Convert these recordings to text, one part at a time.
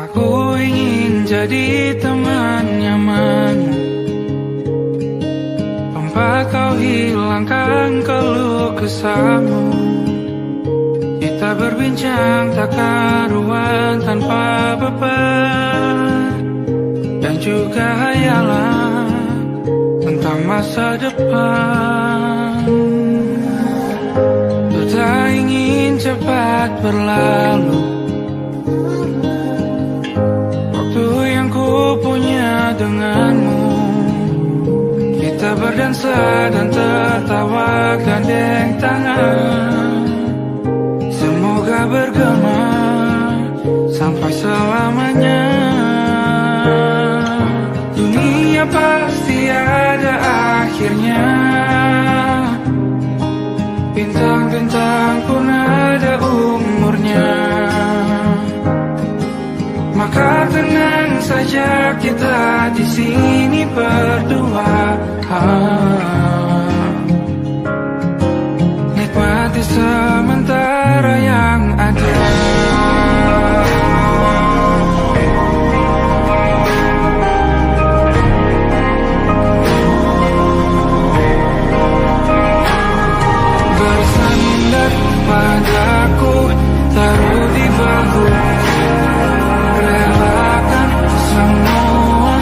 Aku ingin jadi teman nyaman, tempat kau hilangkan keluh kesahmu. Kita berbincang tak karuan tanpa beban, dan juga hayalan tentang masa depan. Ku tak ingin cepat berlalu waktu yang ku punya denganmu. Kita berdansa dan tertawa gandeng tangan, semoga bergema sampai selamanya. Dunia pasti ada akhirnya, bintang-bintang pun ada umurnya. Maka tenang saja kita di sini berdua, nikmati sementara yang ada. Bersandar padaku, taruh di bahu, relakan semua,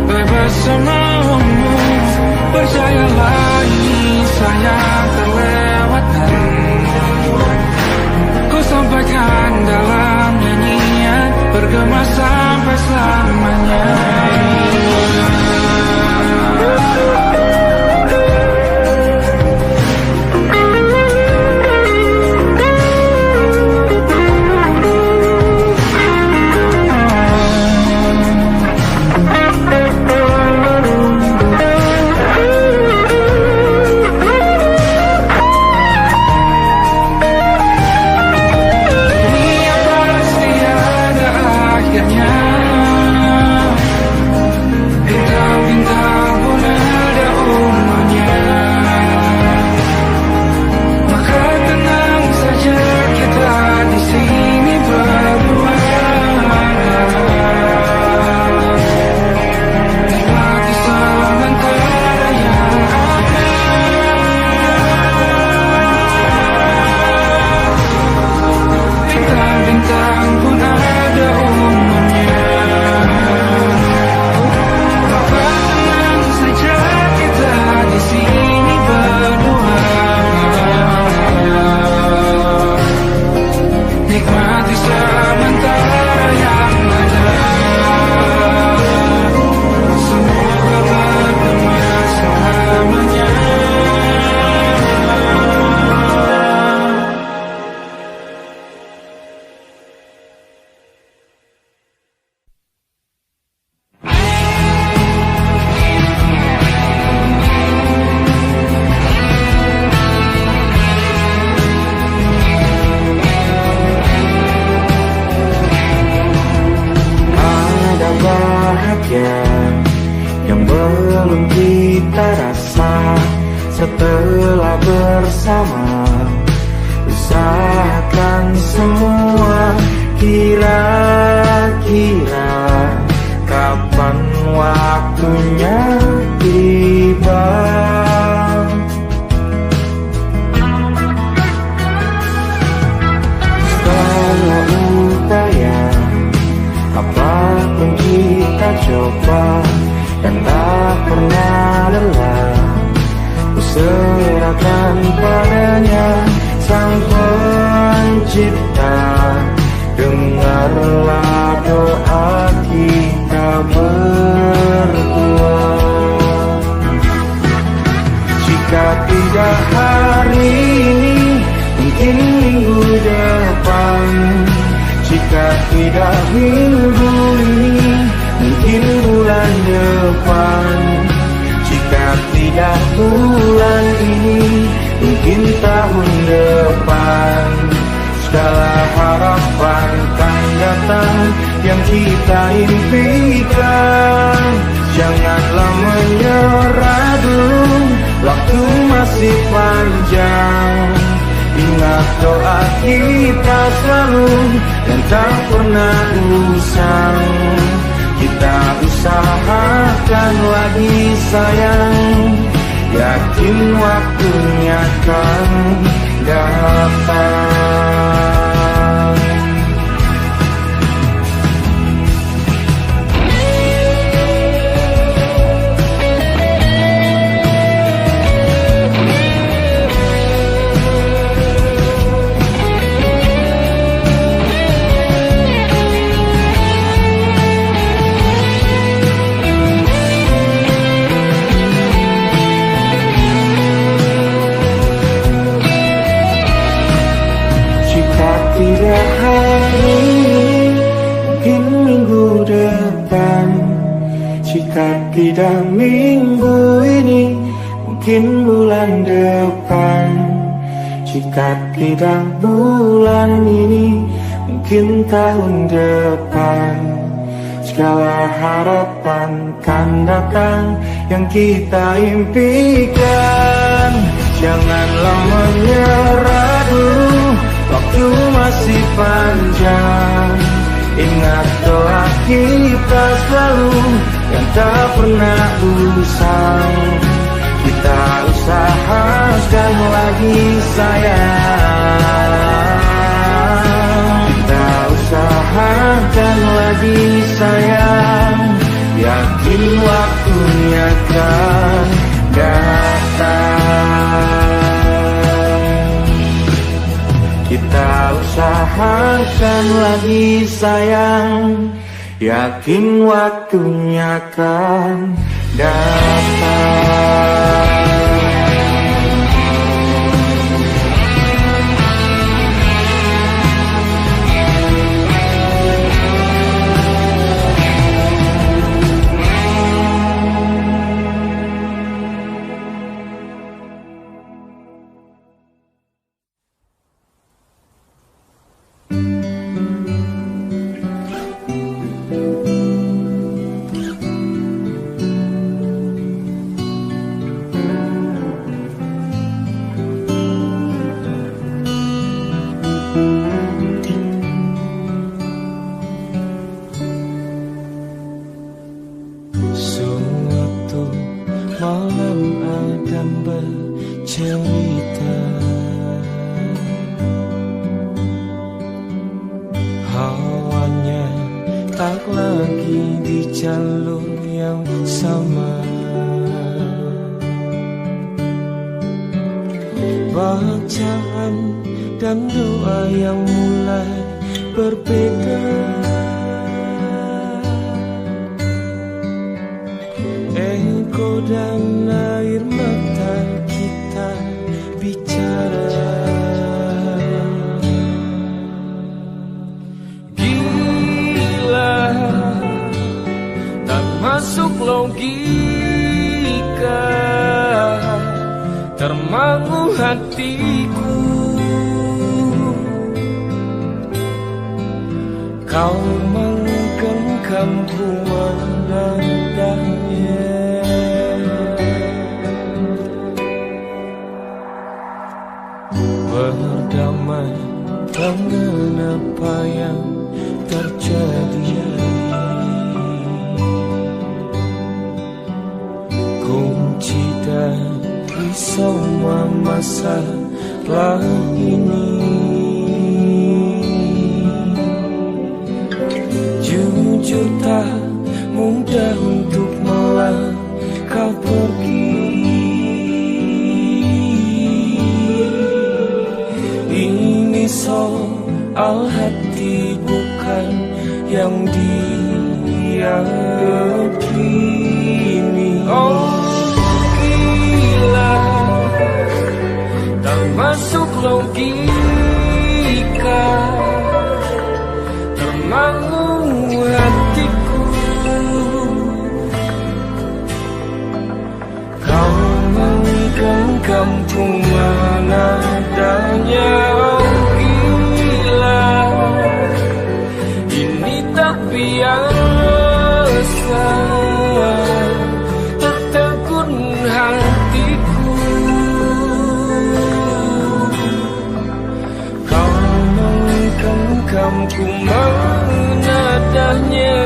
bebas semaumu. Percayalah ini sayang terlewatkan, ku sampaikan dalam nyanyian, bergema sampai selamanya. Yang belum kita rasa setelah bersama, usahakan semua. Kira-kira kapan waktunya tiba? Setelah upaya apapun kita coba, dan tak pernah lelah, ku serahkan padanya Sang Pencipta. Dengarlah doa kita berdua. Jika tidak hari ini, mungkin minggu depan. Jika tidak minggu ini, mungkin bulan depan. Jika tidak bulan ini, mungkin tahun depan. Segala harapan kan datang yang kita impikan. Janganlah menyerah dulu, waktu masih panjang. Ingat doa kita selalu dan tak pernah usang. Kita usahakan lagi sayang, yakin waktunya akan datang. Tidak hari ini, mungkin minggu depan. Jika tidak minggu ini, mungkin bulan depan. Jika tidak bulan ini, mungkin tahun depan. Segala harapan kan datang yang kita impikan. Janganlah menyerah dulu, waktu masih panjang. Ingat doa kita selalu yang tak pernah usang. Kita usahakan lagi sayang. Kita usahakan lagi sayang, yakin waktunya akan datang. Kita usahakan lagi sayang, yakin waktunya akan datang. Bacaan dan doa yang mulai berbeda. Engkau dan air mata kita bicara. Gila, tak masuk logika, termangu hatiku. Kau menggenggamku menandanya. Berdamai dengan apa yang terjadi. Kunci dari semua masalah ini, jujur tak mudah untuk melangkah pergi. Ini soal hati bukan yang diyakini. Oh gila, tak masuk logika, termangu hatiku. Kau menggenggamku mana adanya. Biasa tertegun hatiku. dalam ku menadahnya.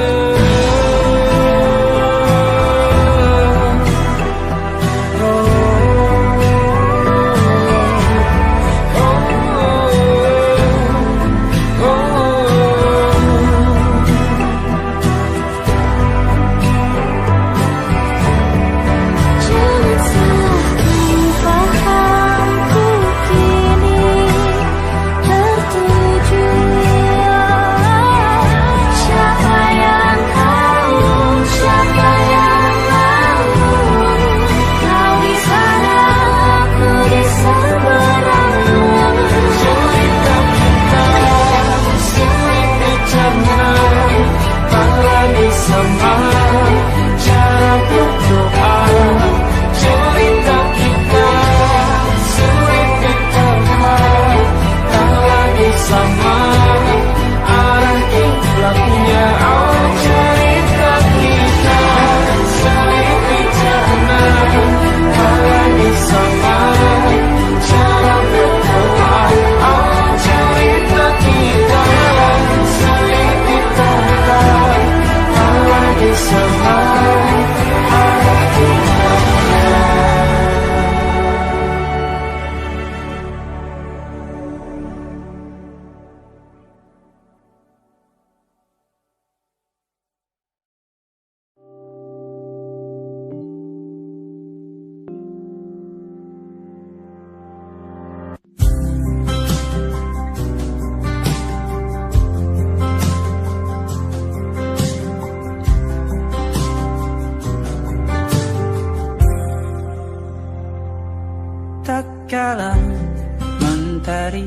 Kala mentari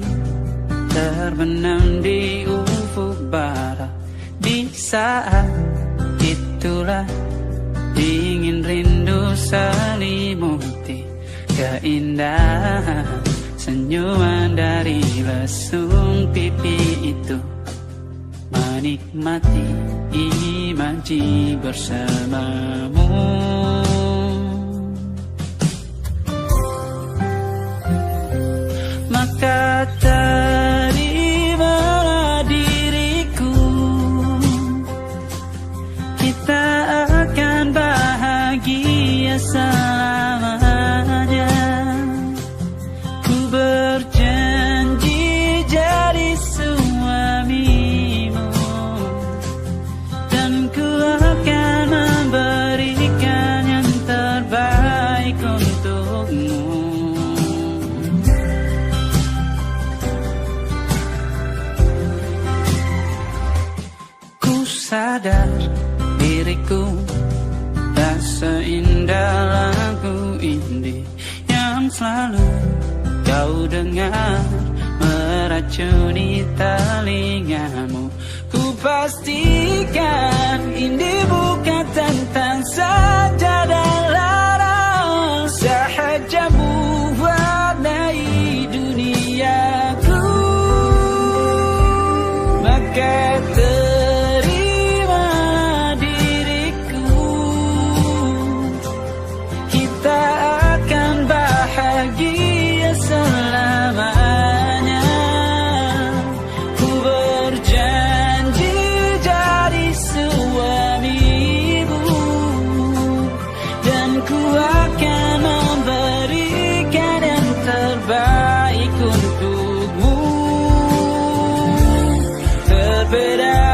terbenam di ufuk barat, di saat itulah dingin rindu selimuti keindahan senyuman dari lesung pipi itu, menikmati imaji bersamamu. Maka terimalah diriku, kita akan bahagia selamanya. Ku berjanji jadi suamimu, dan ku akan memberikan yang terbaik untukmu. Sadar diriku tak seindah lagu indie yang selalu kau dengar meracuni telingamu. Ku pastikan indie bukan tentang sajadah larang, sahaja mewarnai duniaku. Maka bahagia selamanya. Ku berjanji jadi suamimu, dan ku akan memberikan yang terbaik untukmu. Berbeda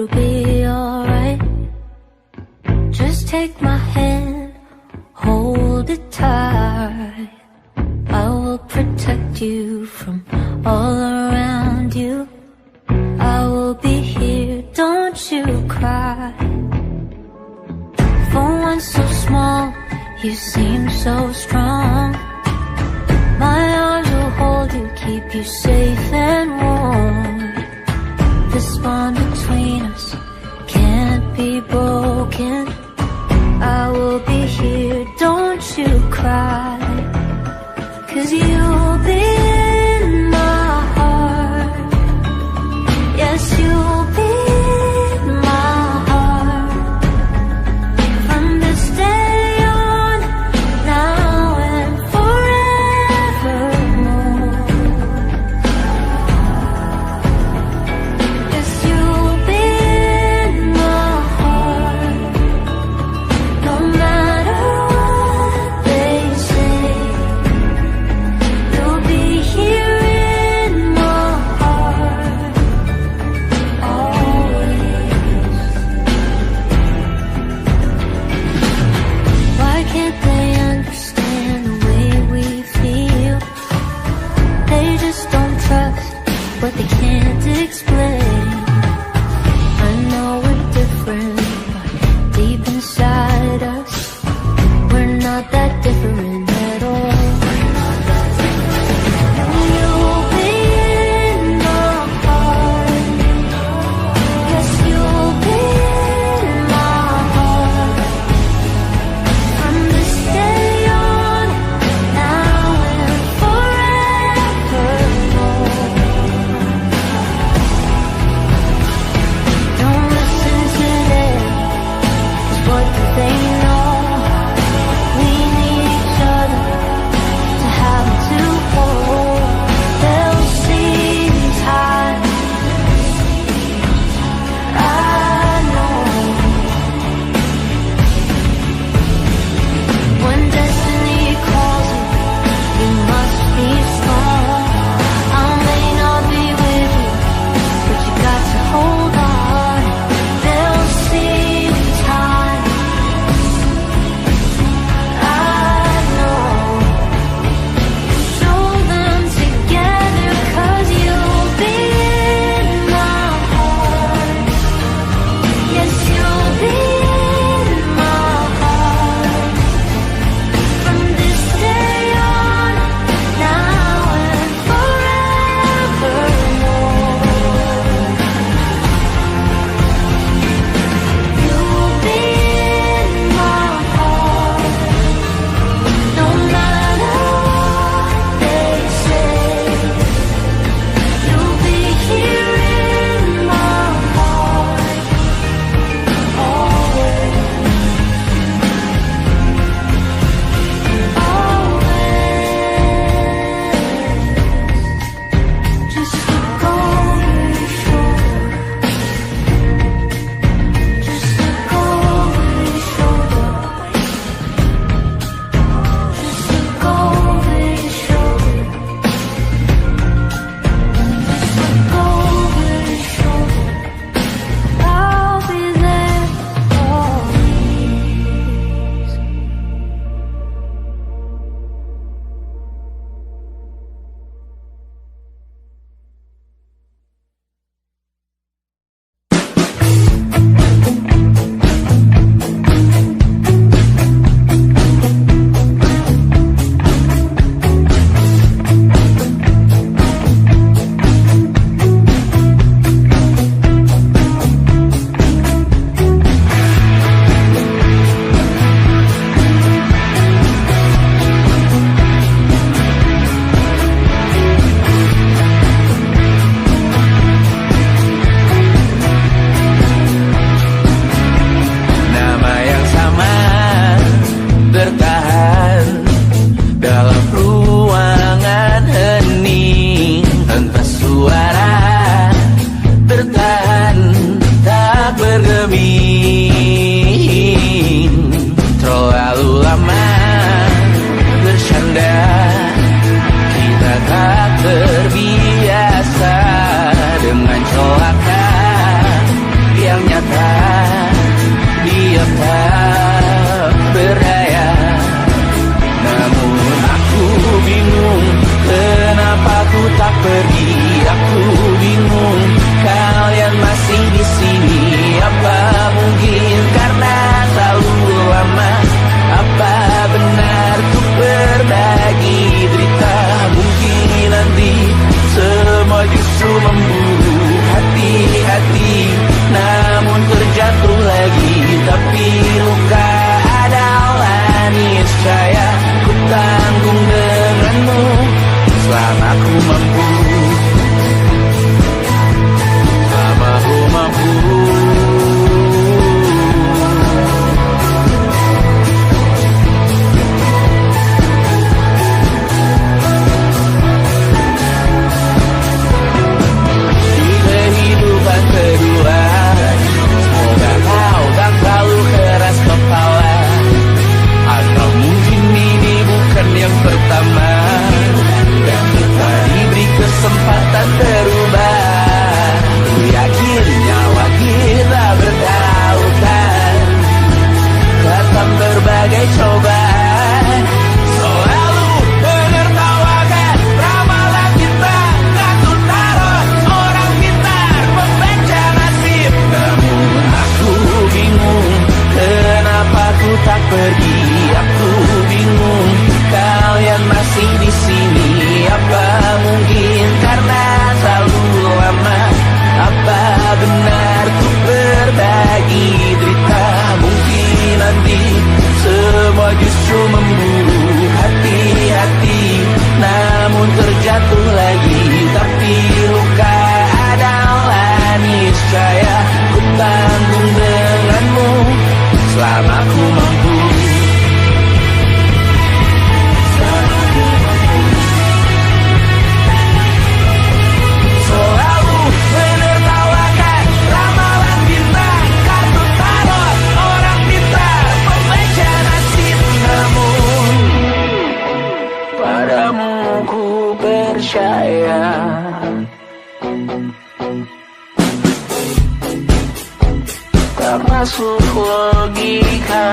it'll be alright. Just take my hand, hold it tight. I will protect you from all around you. I will be here, don't you cry. For one so small, you seem so strong. My arms will hold you, keep you safe and warm. This bond between us can't be broken. I will be here, don't you cry. 'Cause you'll be in my heart. Yes, you'll be in my heart. From this day on, now and forevermore. percaya. Tak masuk logika.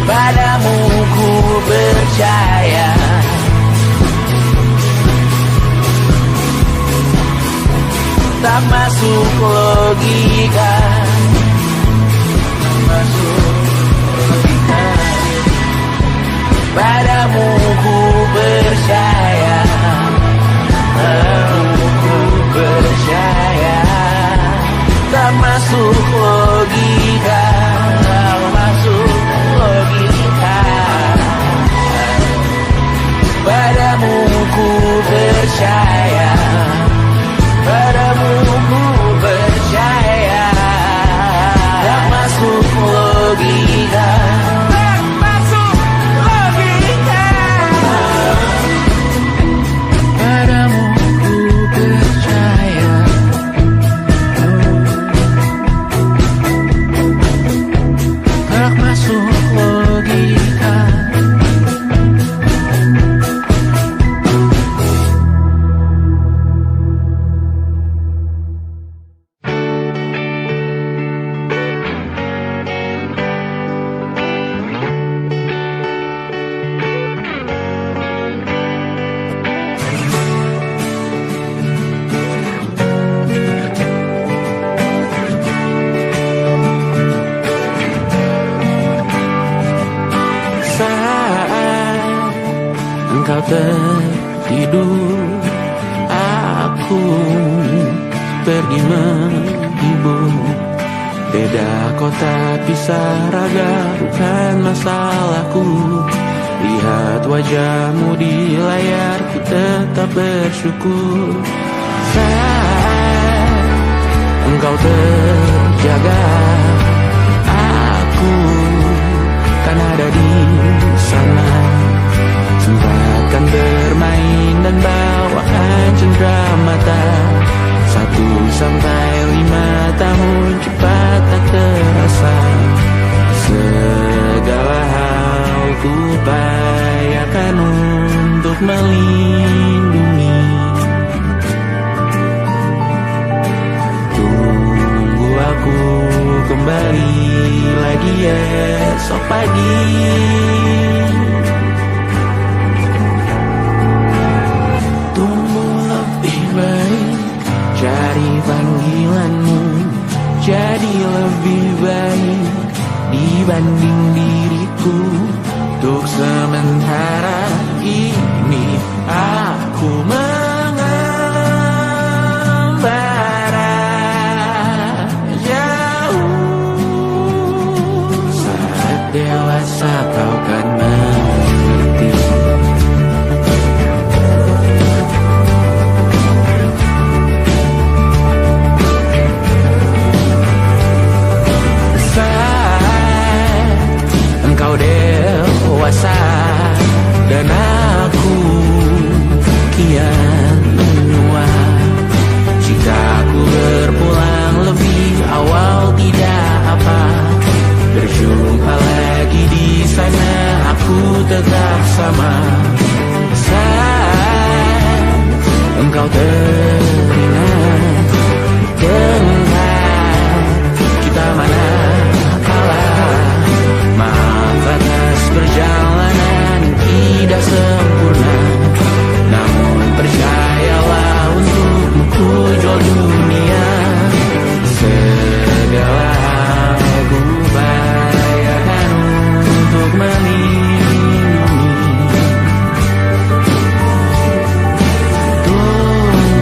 Padamu ku percaya. Tak masuk logika. Tak masuk logika. Padamu ku percaya. Padamu ku percaya. Tak masuk logika. Tak masuk logika. Padamu ku percaya. Padamu ku percaya. Tak masuk logika. Tak masuk logika. Padamu ku percaya. Tak masuk logika. Engkau tertidur, aku pergi menghibur. Beda kota pisah raga, bukan masalahku. Lihat wajahmu di layar, ku tetap bersyukur. Saat engkau terjaga, aku kan ada di sana. Sempatkan bermain dan bawaan cendera mata. 1 sampai 5 tahun cepat tak terasa. Segala hal ku upayakan untuk melindungi. Tunggu aku kembali lagi esok pagi. Cari panggilanmu jadi lebih baik dibanding diriku. Untuk sementara ini aku mengembara jauh. Saat dewasa kau kan mengerti. Engkau dewasa dan aku kian menua. Jika aku berpulang lebih awal tidak apa. Berjumpa lagi di sana, aku tetap sama. Saat engkau teringat tentang kita mana kalah. Maaf atas perjalanan tidak sempurna, namun percayalah untukmu ku jual dunia. Segala hal ku upayakan untuk melindungi. Tunggu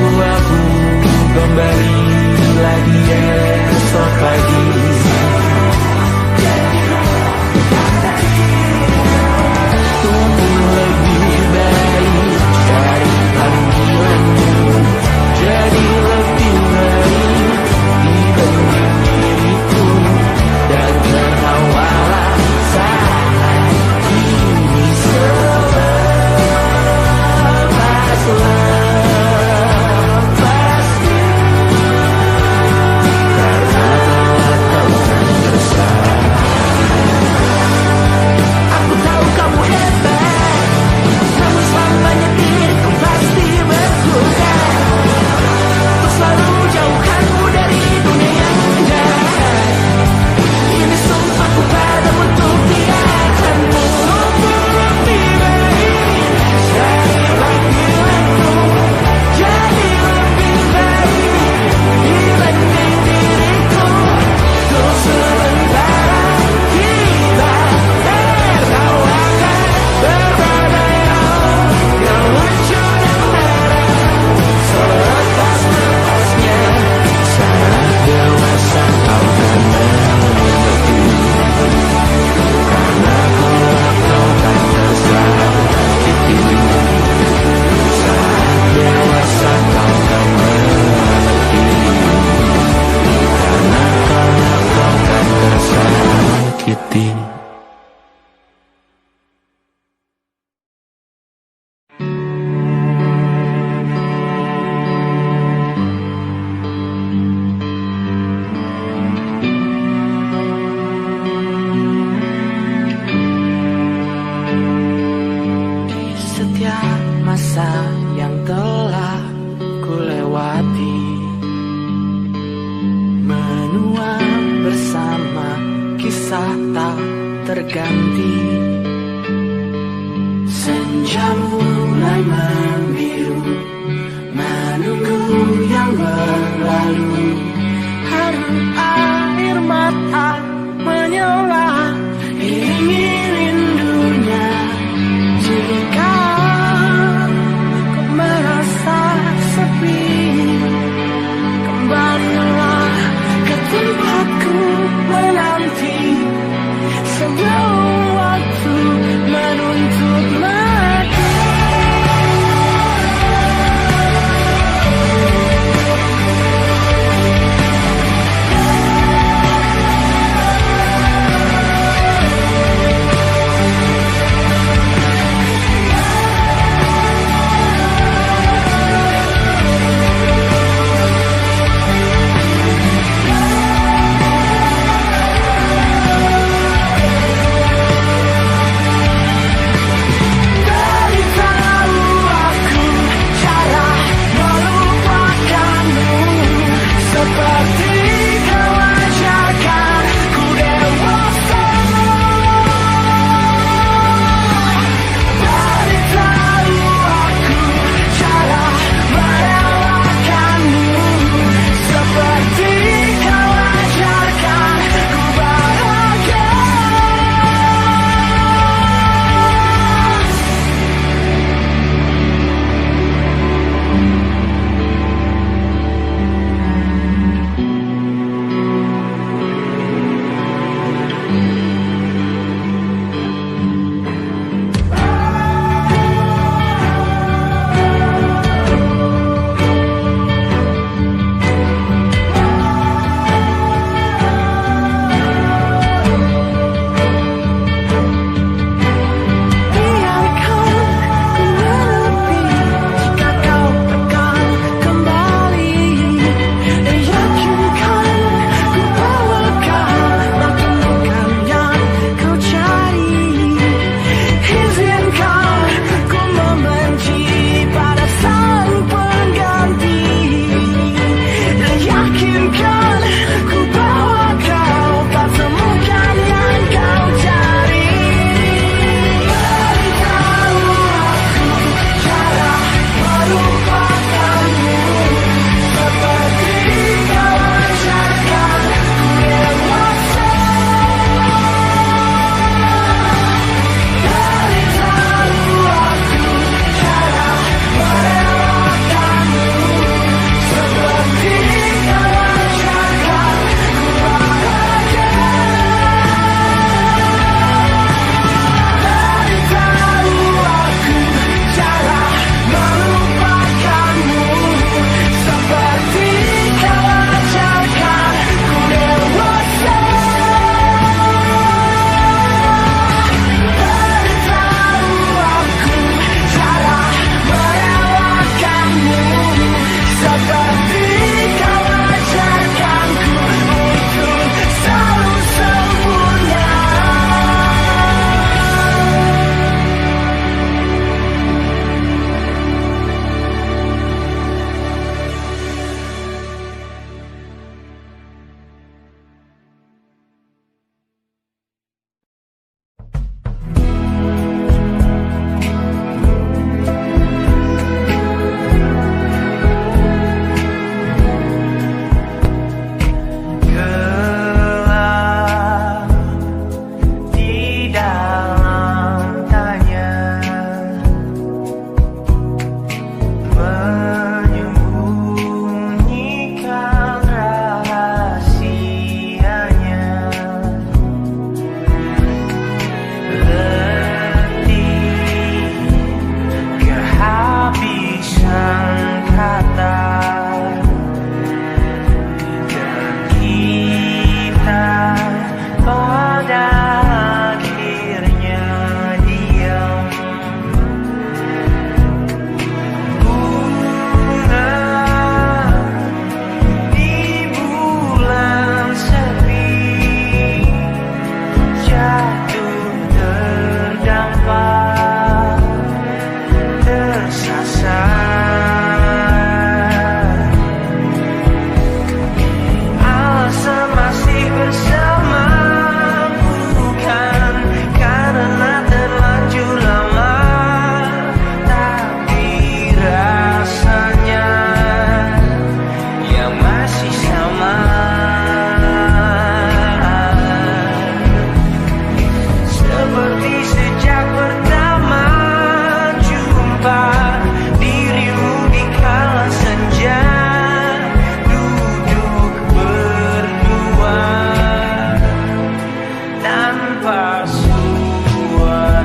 hati. Setiap masa yang telah ku lewati, menua bersama kisah tak terganti. Senja mulai membiru, menunggu yang berlalu. Haru air mata menyala, iringi rindunya. Jika kau merasa sepi, kembalilah ke tempatku menanti. Sebelum waktu menuntut mati. tanpa suara.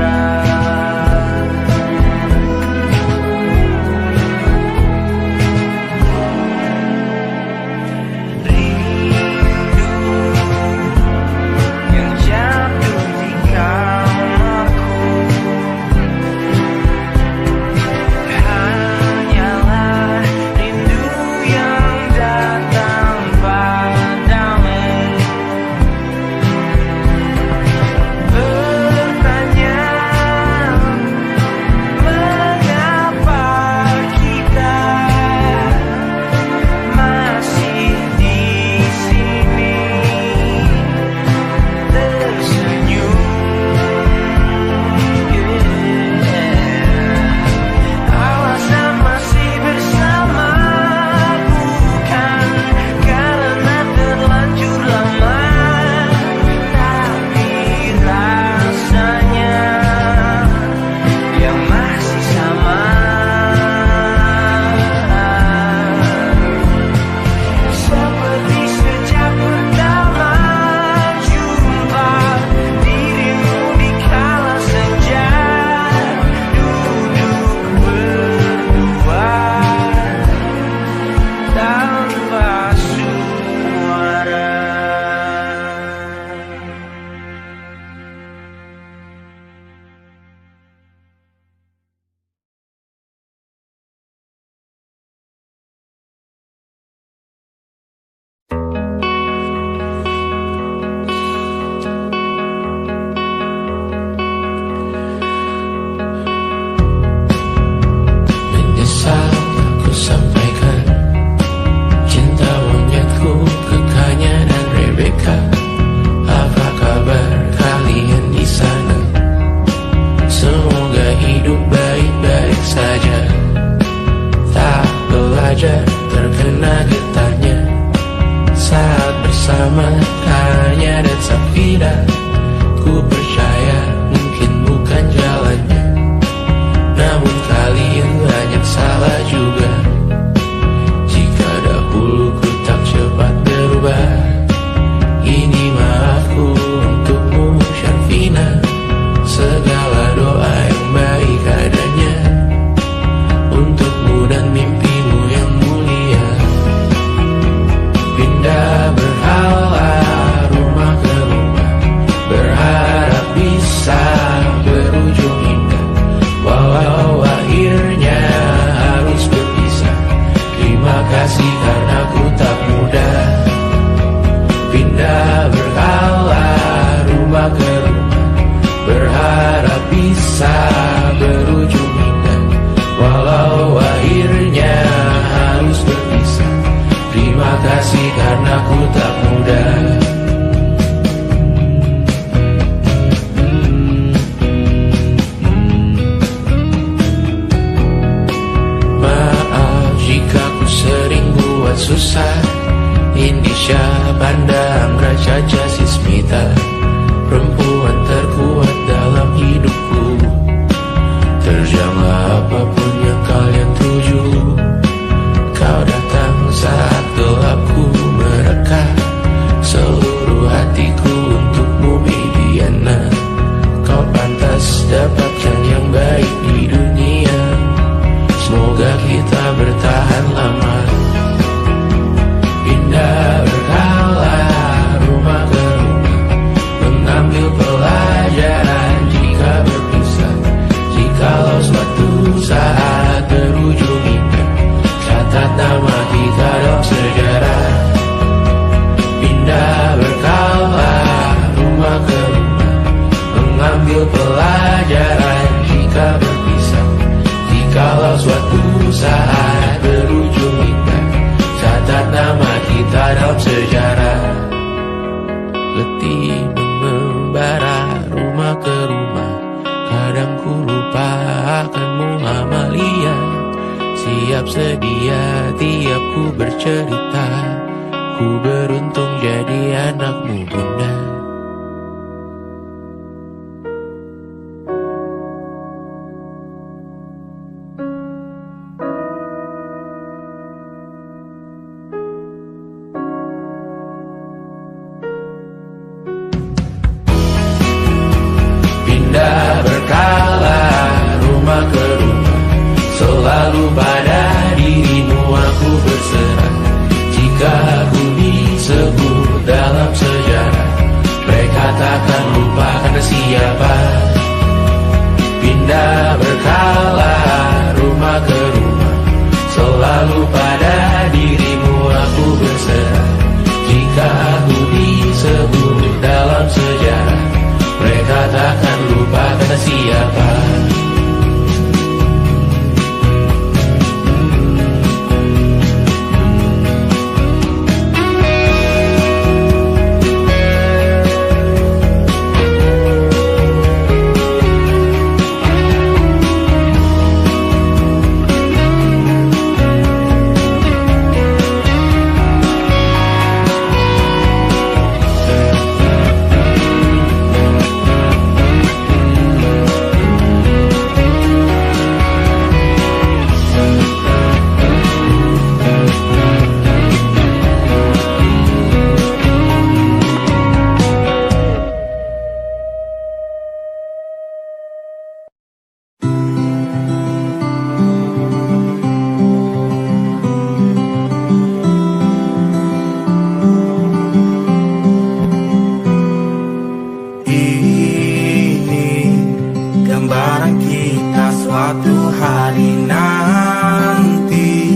suatu hari nanti,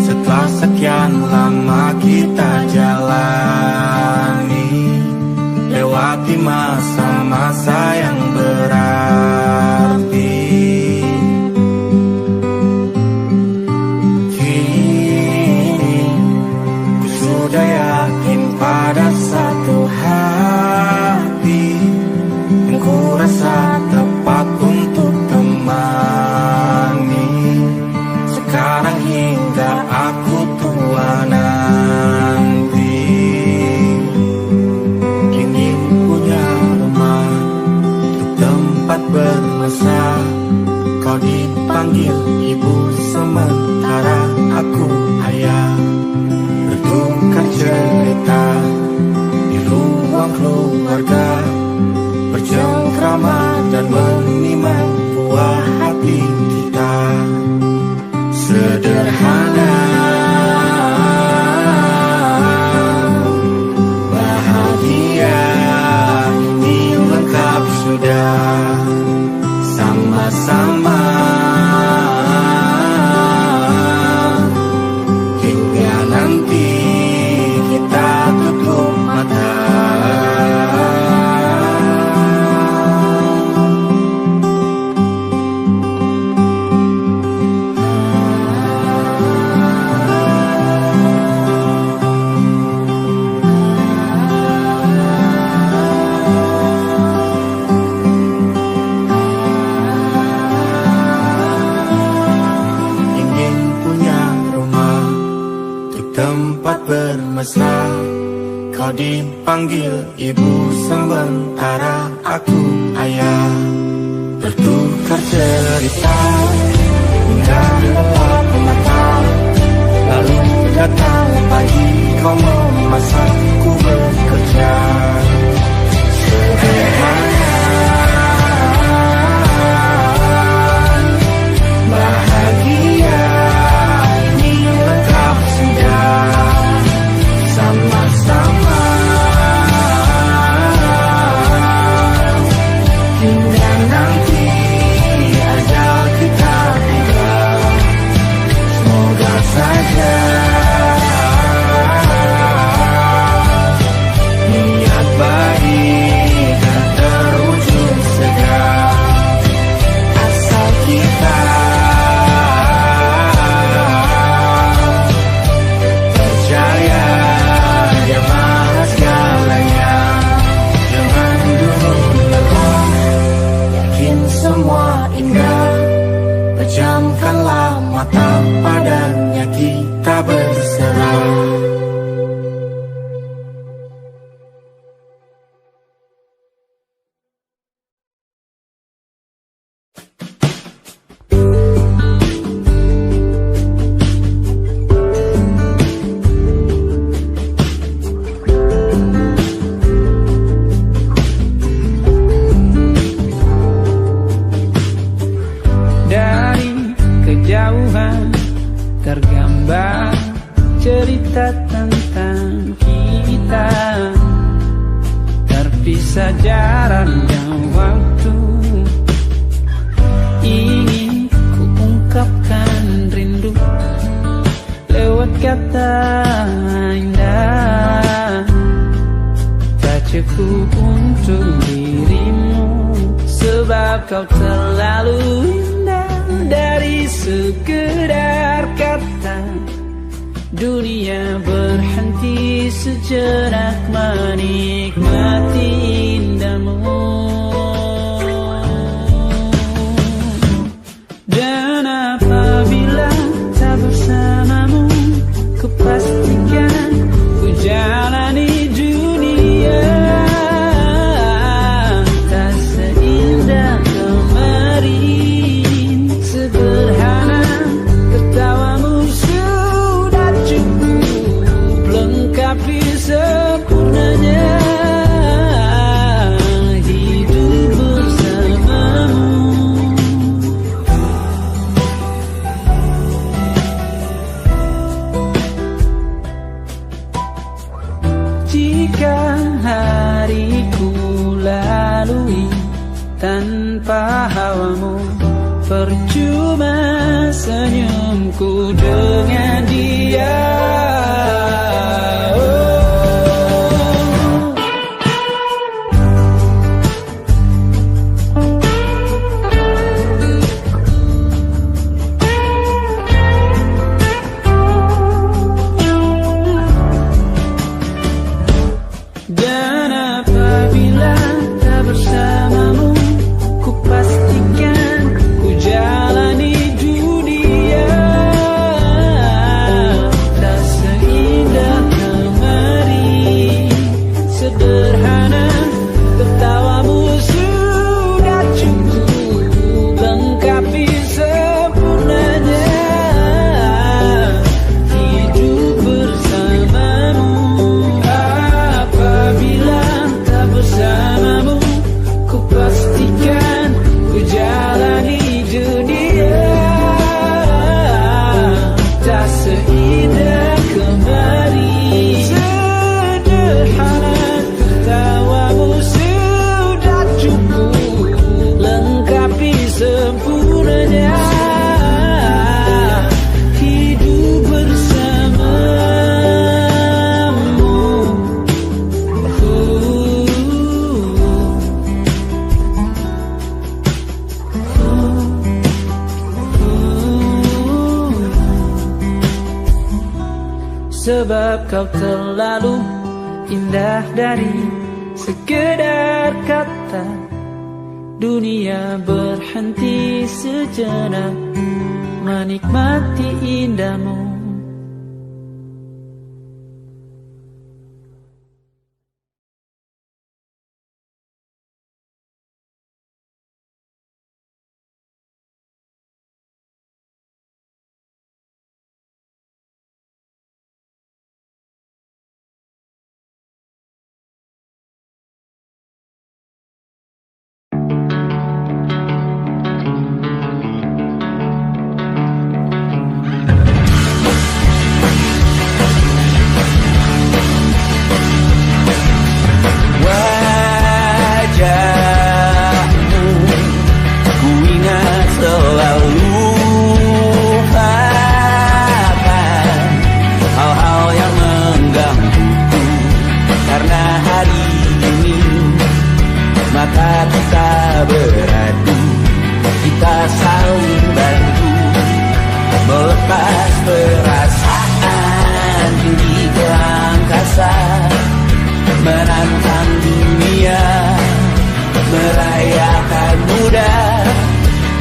setelah sekian lama kita jalani, lewati masa-masa yang berarti. Kini ku sudah yakin pada satu hati yang ku rasa tepat untuk temani. Sekarang hingga aku tua nanti, ingin punya rumah untuk tempat bermesra. Kau dipanggil ibu sementara aku ayah, bertukar cerita di ruang keluarga, bercengkrama dan menimang buah hati kita. Sederhana, bahagia, ini lengkap sudah. Sama-sama hingga nanti kita tutup mata. Tempat bermesra, kau dipanggil ibu sementara aku ayah, bertukar cerita hingga gelap mata. Lalu datang pagi, kau memasakku bekerja. Sederhana, bahagia, ini lengkap sudah. Sama-sama hingga nanti ajal kita tiba. Semoga saja niat baik dan terwujud segera, asal kita percaya Dia Maha segalanya. Jangan dulu lelah, yakin semua indah. Pejamkanlah mata, padanya kita berserah. Tergambar cerita tentang kita, terpisah jarak dan waktu. Ingin ku ungkapkan rindu lewat kata indah. Tak cukup untuk dirimu, sebab kau terlalu indah. Dari sekedar kata, dunia berhenti sejenak menikmati indahmu. Dan apabila tak bersamamu, ku pastikan ku jalani dunia tak seindah kemarin. Sederhana, ketawamu sudah cukup lengkapi sempurnanya hidup bersamamu. Jika hariku lalui tanpa hawamu, percuma senyumku dengan dia. Dan apabila tak bersamamu, ku pastikan ku jalani dunia tak seindah kemarin. Sederhana tertawamu sudah cukup lengkapi sempurnanya hidup bersamamu. Apabila tak bersamamu, ku pastikan ku jalani dunia tak seindah kemarin. Sederhana tertawamu sudah cukup lengkapi sempurnanya hidup bersamamu. Sebab kau terlalu indah dari sekedar kata. Dunia berhenti sejenak menikmati indahmu. Wajahmu ku ingat selalu, hafal hal-hal yang menggangguku. Karena hari ini maka kita beradu, kita saling bantu melepas perasaan tinggi ke angkasa, menantang dunia, merayakan muda.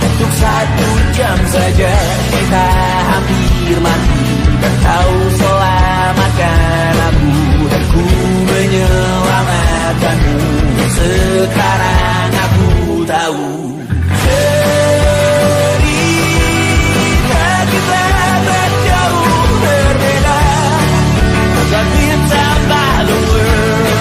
Untuk 1 jam saja kita hampir mati, dan kau selamatkan aku dan ku menyelamatkanmu. Sekarang aku tahu cerita kita berjauh berbeda, but we'll talk about the world.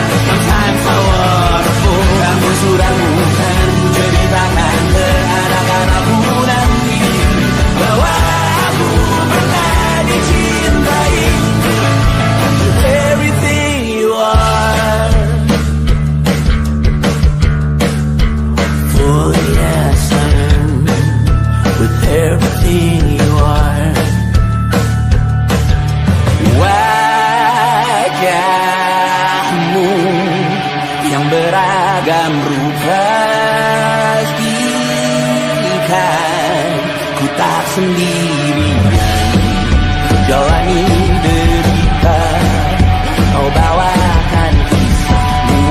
Sometimes so wonderful. Kamu sudah bukan ceritakan ke anak-anakku nanti bahwa aku pernah dicintai. With everything you are, fully yes I am. With everything you are. Wajahmu yang beragam rupa pastikan ku tak sendirian jalani derita. Kau bawakan kisahmu,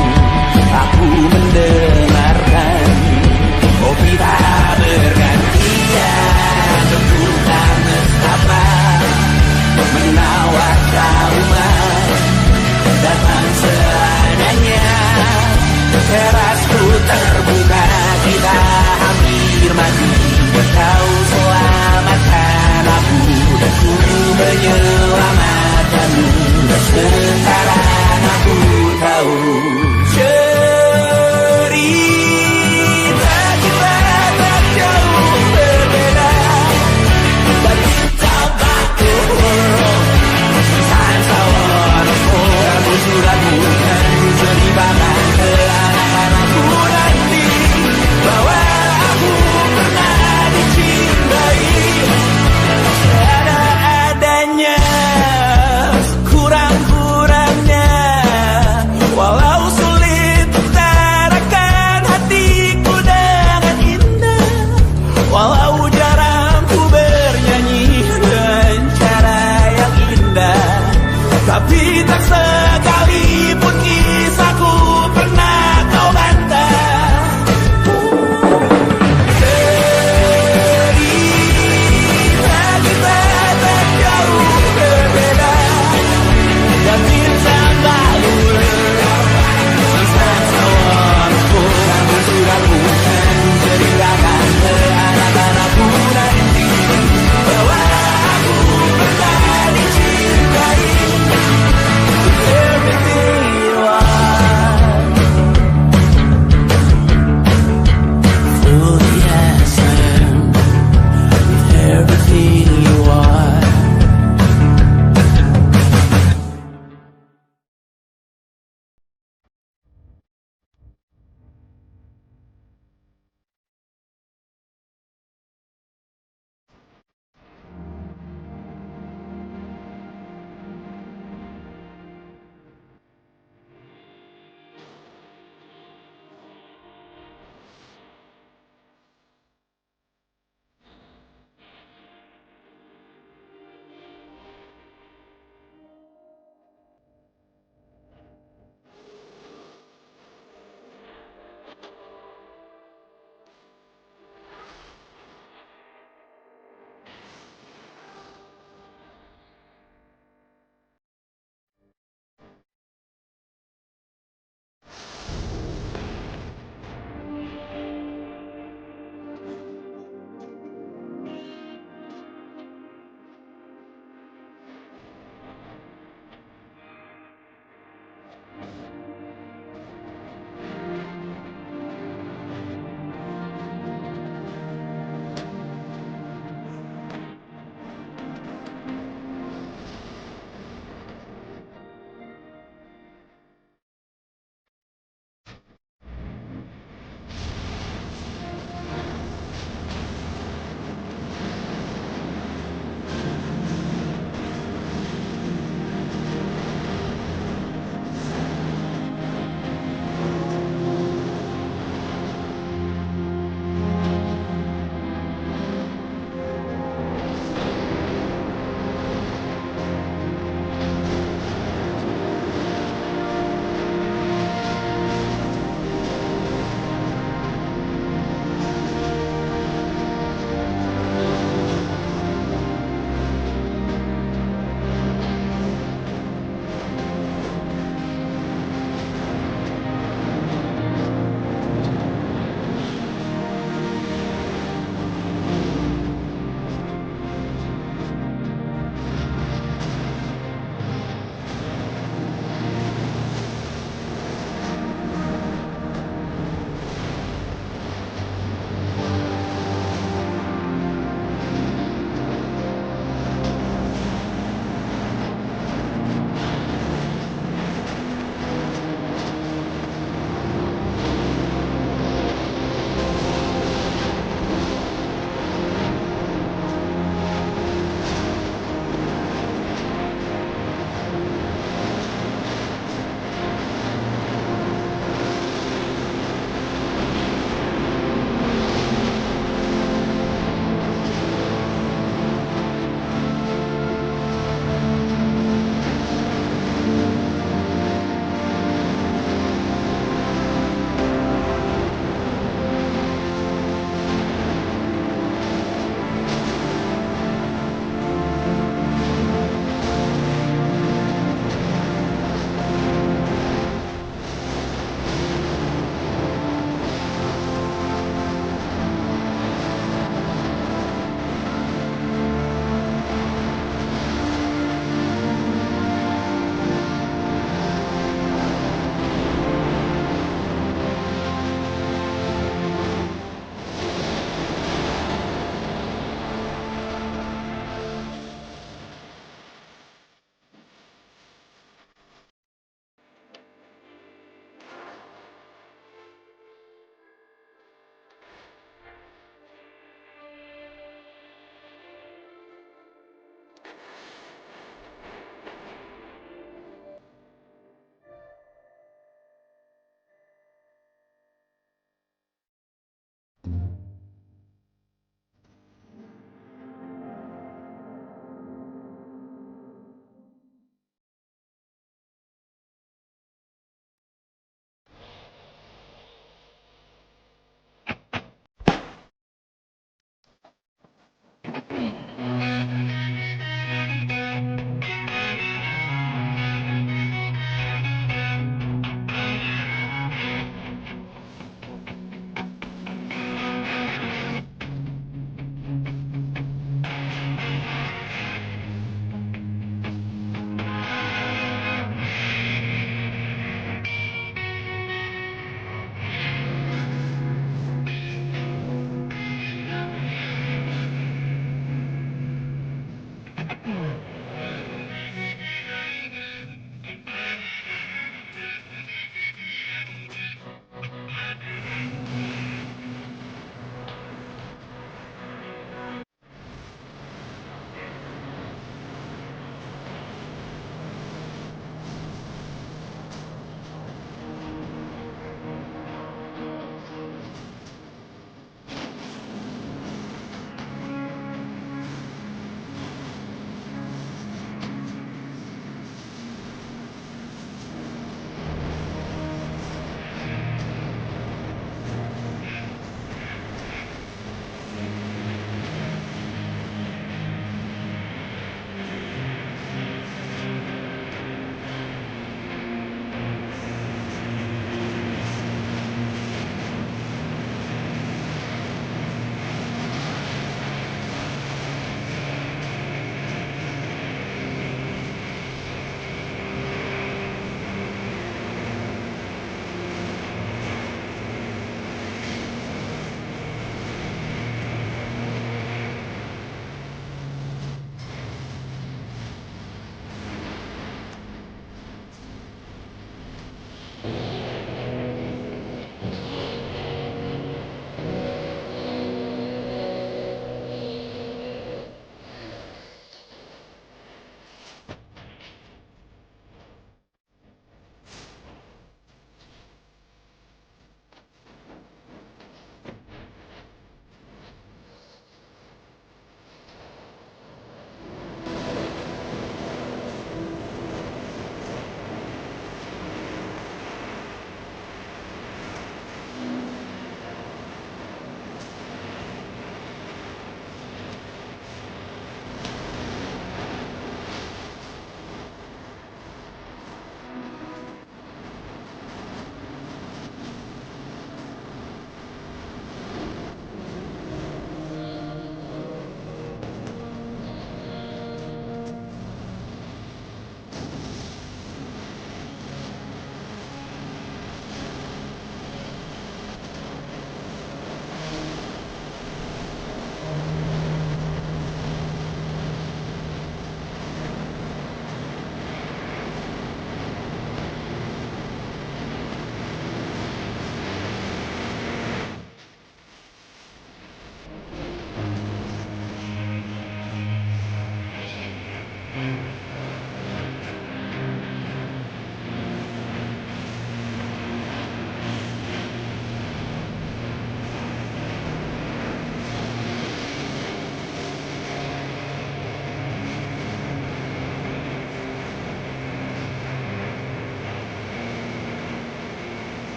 aku mendengarkan. Oh kita bergantian bertukar mesra, menawar trauma datang seadanya. Terasku terbuka, kita hampir mati. Kau selamatkan aku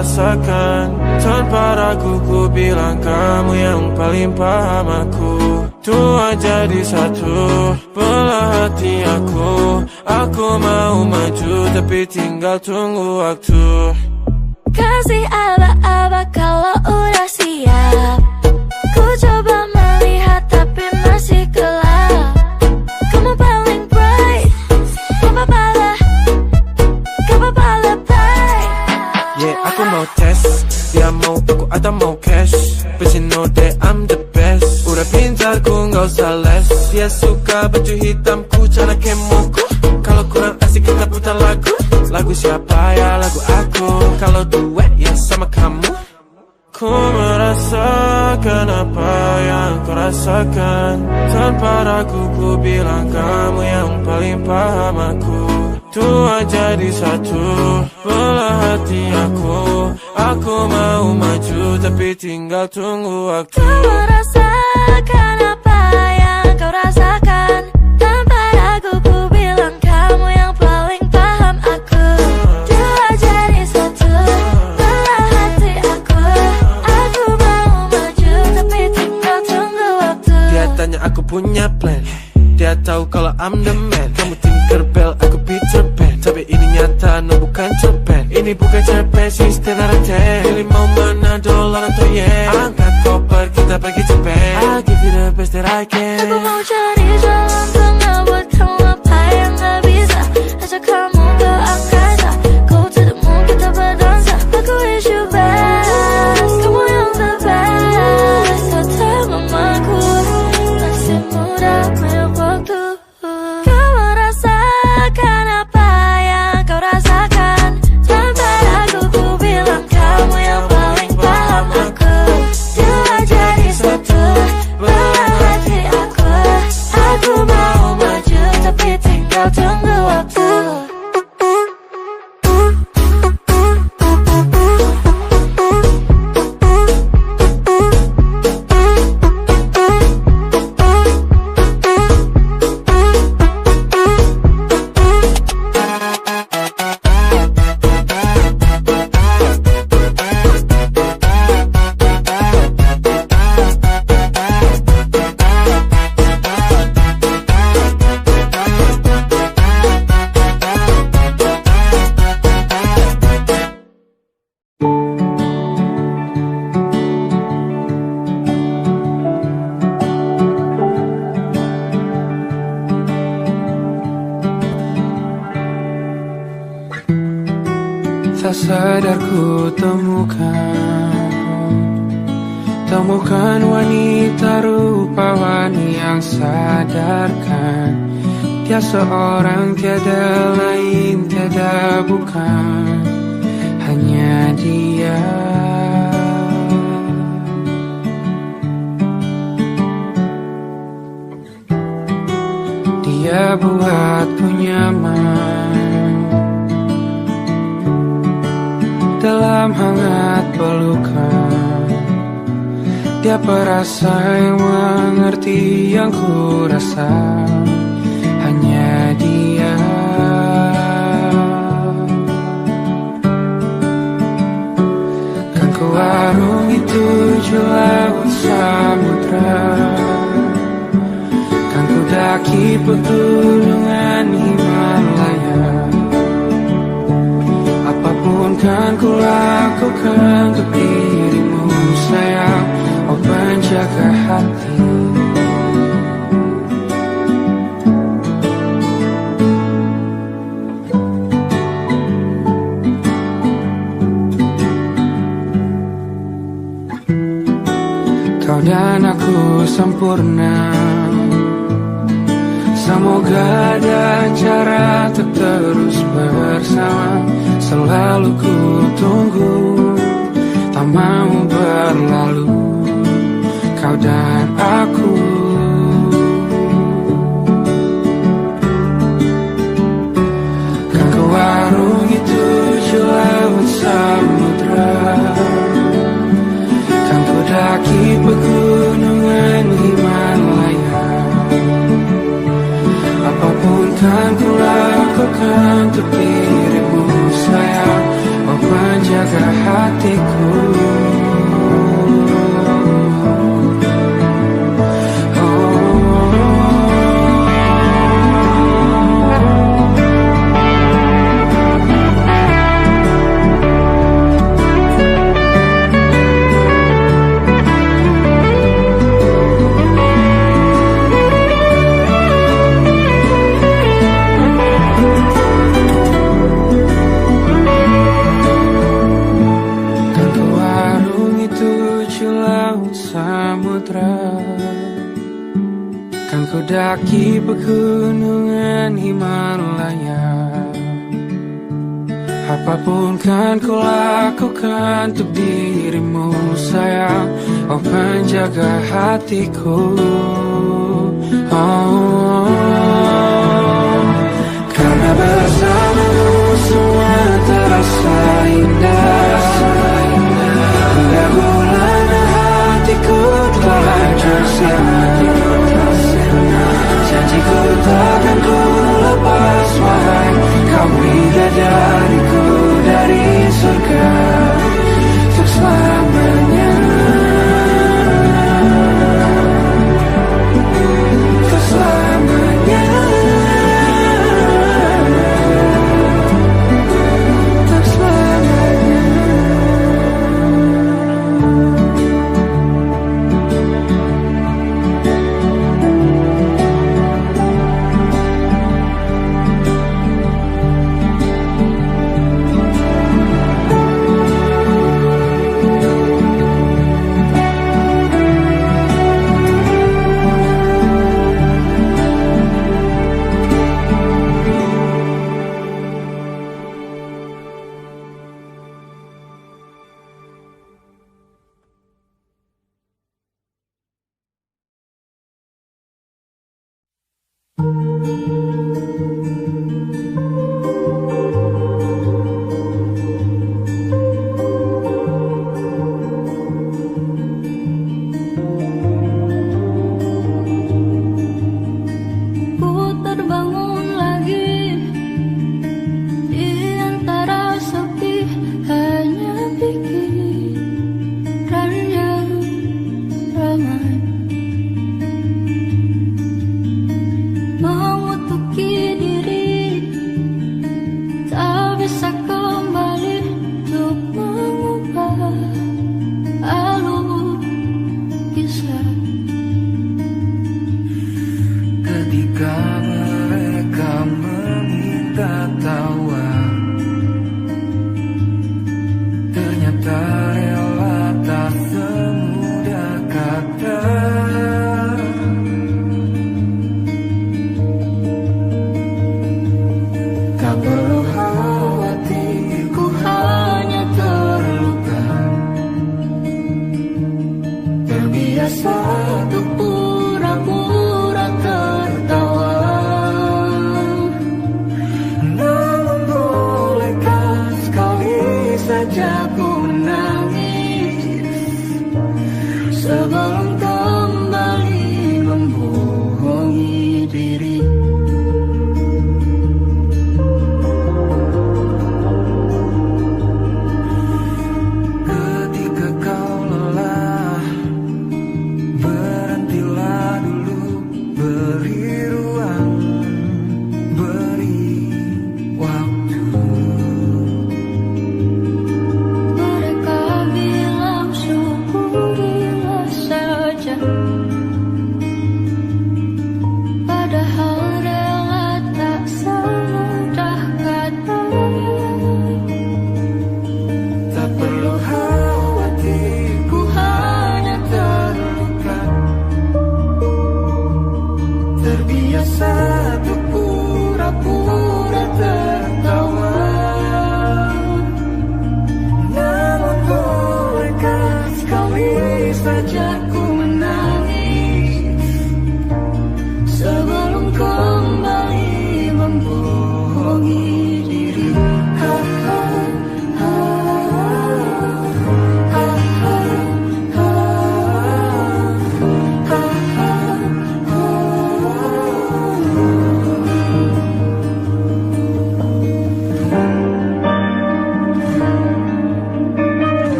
rasakan. Tanpa ragu ku bilang kamu yang paling paham aku. Tua jadi satu, belah hati aku. Aku mau maju tapi tinggal tunggu waktu. Kasih aba-aba kalau udah siap. Ku coba melihat tapi masih gelap. Kamu paling bright, gak apa-apa lebay. Yeah, aku mau tes, dia mau aku atau mau cash. But you know that I'm the best. Udah pintar ku gak usah les. Dia suka baju hitamku, cara kemoku. Kalau kurang asik kita putar lagu. Lagu siapa ya, lagu aku. Kalau duet ya sama kamu. Ku merasakan apa yang kau rasakan. Tanpa ragu ku bilang kamu yang paling paham aku. Tua jadi satu, belah hati aku. Aku mau maju tapi tinggal tunggu waktu. Ku merasakan apa yang kau rasakan. Tanpa ragu ku bilang kamu yang paling paham aku. Dua jadi satu, belah hati aku. Aku mau maju tapi tinggal tunggu waktu. Dia tanya aku punya plan. Dia tahu kalau I'm the man. Kamu Tinkerbell, aku Peter Pan. Tapi ini nyata, no bukan cerpen. Ini bukan cerpen, sistem narate. Pilih mau mana, dolar atau yen. Angkat koper, kita pergi Japan. I'll give you the best that I can. Aku mau cari jalan tengah buat kamu apa yang gak bisa. Ajak kamu ke angkasa, go to the moon, kita berdansa. Aku wish you best, kamu yang the best. Kata mamaku, masih muda banyak waktu. Kau merasakan apa yang kau rasakan. Tanpa ragu ku bilang kamu yang paling paham aku. Dua jadi satu, belah hati aku. Aku mau maju tapi tinggal tunggu waktu. Tak sadar ku temukan wanita rupawan yang sadarkan. Dia seorang tiada lain, tiada bukan, hanya dia. Dia buatku nyaman dalam hangat pelukan. Dia perasa yang mengerti yang ku rasa, hanya dia. Kan ku arungi 7 laut samudra, kan ku daki pegunungan Himalaya. Apapun kan ku lakukan untuk dirimu sayang, oh penjaga hati. Kau dan aku sempurna, semoga ada cara untuk terus bersama. Selalu ku tunggu, tak mau berlalu, kau dan aku. Kan ku arungi 7 laut samudra, kan ku daki pegunungan Himalaya. Apapun kan ku lakukan untuk dirimu sayang, oh penjaga hatiku. Kan ku daki pegunungan Himalaya. Apapun kan ku lakukan untuk dirimu sayang, oh penjaga hatiku. Oh, karena bersamamu semua terasa indah. Hingga bulan hatiku telah bersama. Janjiku takkan ku lepas, wahai kau bidadariku dari surga untuk selamanya. Untuk selamanya. Untuk selamanya.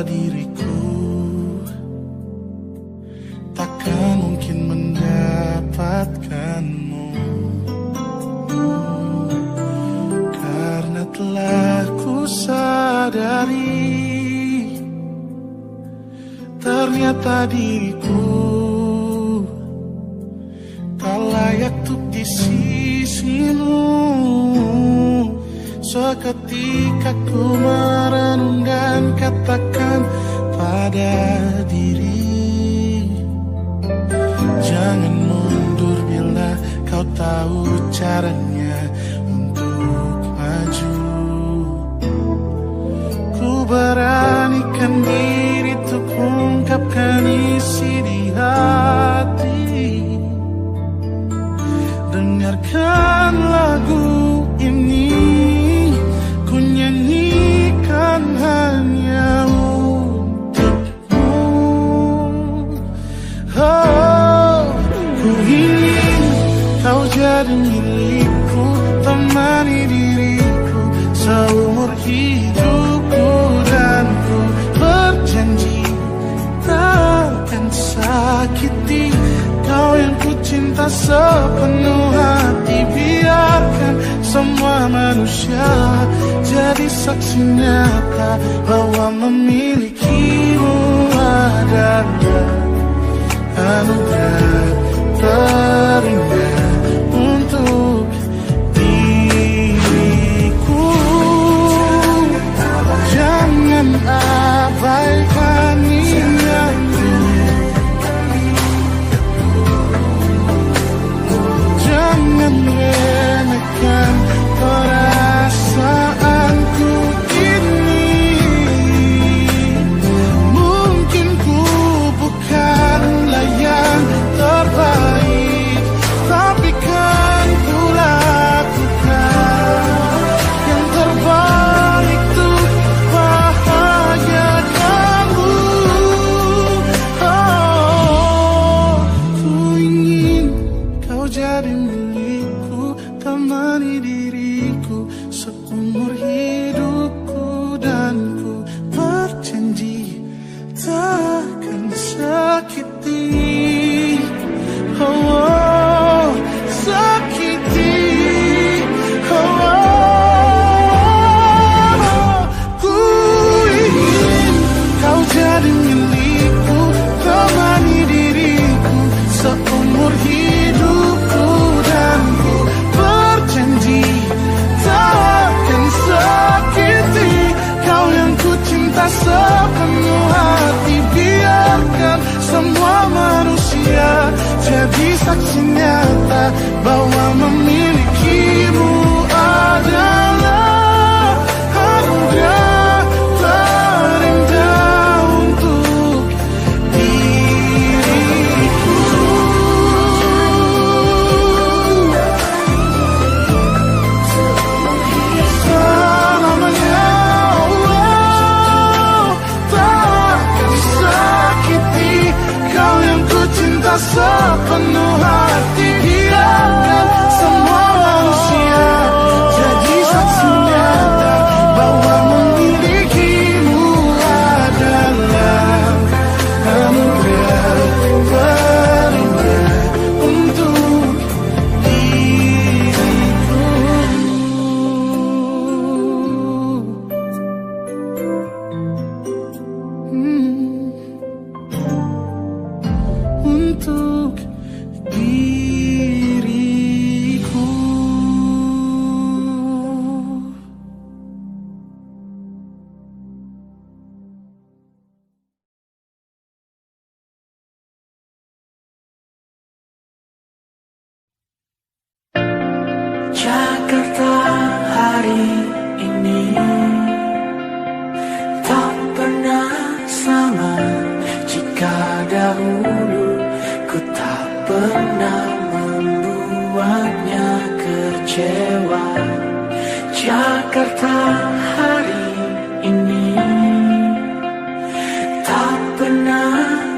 diriku takkan mungkin mendapatkanmu, karena telah ku sadari ternyata diriku tak layak untuk di sisimu. Seketika ku merenung dan katakan pada diri, jangan mundur bila kau tahu caranya untuk maju. Ku beranikan diri untuk ungkapkan isi di hati. Dengarkan lagu ini, ku nyanyikan hanya untukmu. Oh, ku ingin kau jadi milikku, temani diriku seumur hidupku, dan ku berjanji takkan sakiti kau yang ku cinta sepenuh hati. Biarkan semua manusia jadi saksi nyata bahwa memilikimu adalah anugerah terindah untuk diriku. Jangan abaikan niatku, jangan remehkan perasaanku ini. Mungkin ku bukanlah yang terbaik, tapi kan ku lakukan yang terbaik untuk bahagiakanmu. Oh, ku ingin kau jadi milikku, temani diriku seumur hidupku, dan ku berjanji takkan sakiti, oh, sakiti, oh. Ku ingin kau jadi milikku, temani diriku seumur hidupku, dan ku berjanji takkan sakiti kau yang ku cinta sepenuh hati. Biarkan semua manusia jadi saksi nyata bahwa memilikimu adalah anugerah terindah untuk diriku. Selamanya Allah takkan sakiti kau yang ku cinta sepenuh hati. Biarkan semua manusia jadi saksi nyata bahwa memilikimu adalah anugerah terindah untuk diriku. Untuk diriku. Jakarta hari ini tak pernah sama. Jika dahulu ku tak pernah membuatnya kecewa, Jakarta hari ini tak pernah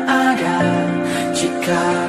ada jika